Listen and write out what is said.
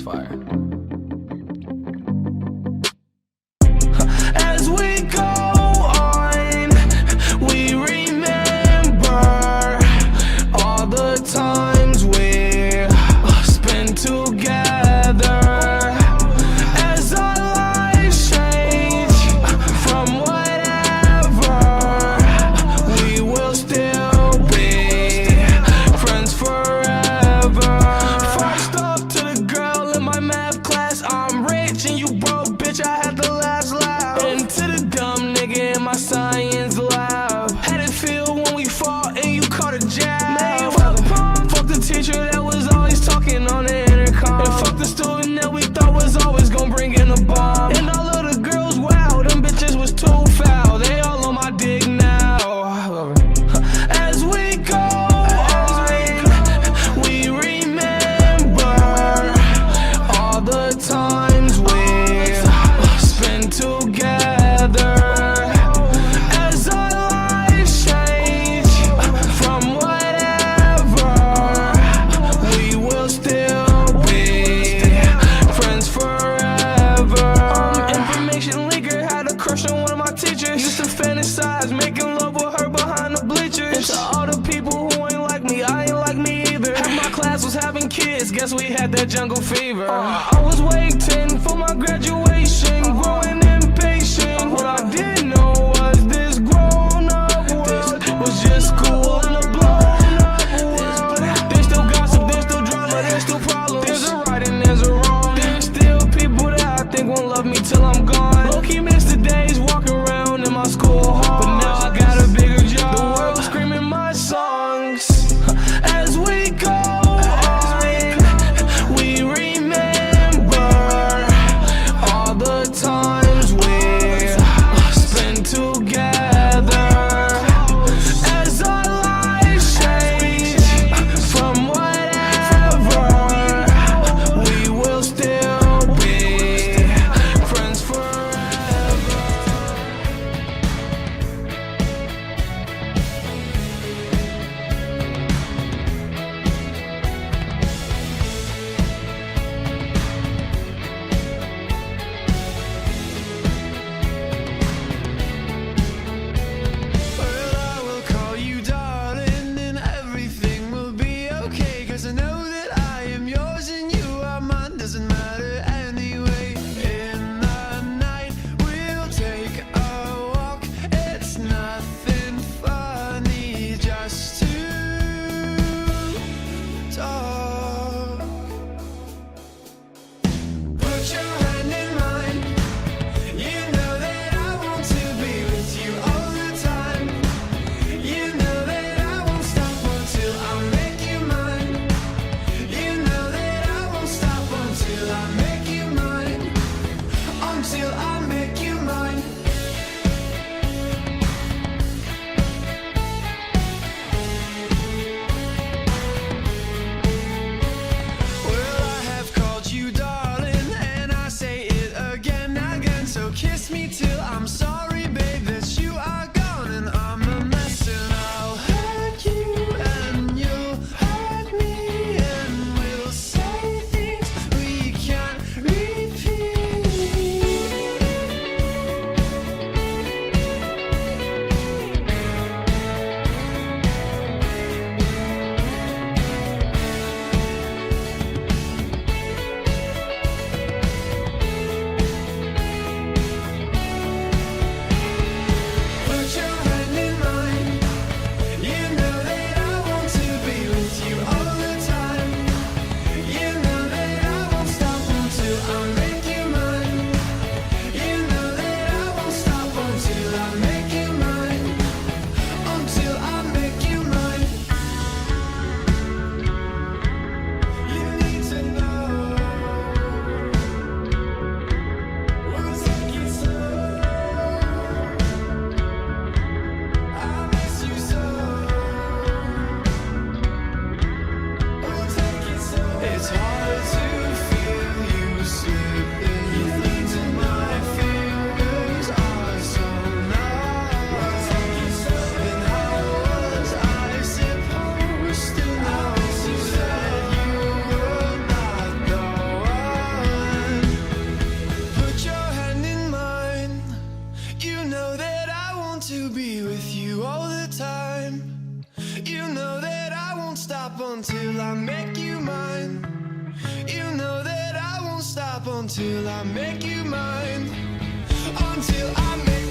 That's fire. As we go on, we remember all the times we spent together. As our lives change from whatever, we will still be friends forever. First off to the girl in my math class, I'm rich and you broke, bitch, I had the last laugh. And to the dumb nigga in my science lab, had it feel when we fought and you caught a jab. Fuck the teacher that was always talking on the intercom, and fuck the student that we thought was always gonna bring in a bomb. And all of the girls, wow, them bitches was too foul, they all on my dick now. As we go on, we remember all the times we spent together. As our lives change from whatever, we will still be friends forever. Information leaker had a crush on one of my teachers. Used to fantasize making love with her behind the bleachers. And to all the people who ain't like me, I ain't like me either. Half my class was having kids, guess we had that jungle fever. I was waiting for my graduation, growing impatient. What I didn't know was this grown-up world was just cool and a blown-up world. There's still gossip, there's still drama, there's still problems. There's a right and there's a wrong. There's still people that I think won't love me till I'm gone. Low-key miss the days walking around in my school hall, but now I got a bigger job. The world screaming my songs. As we go on, we remember all the times we spent until I make you mine. Until I make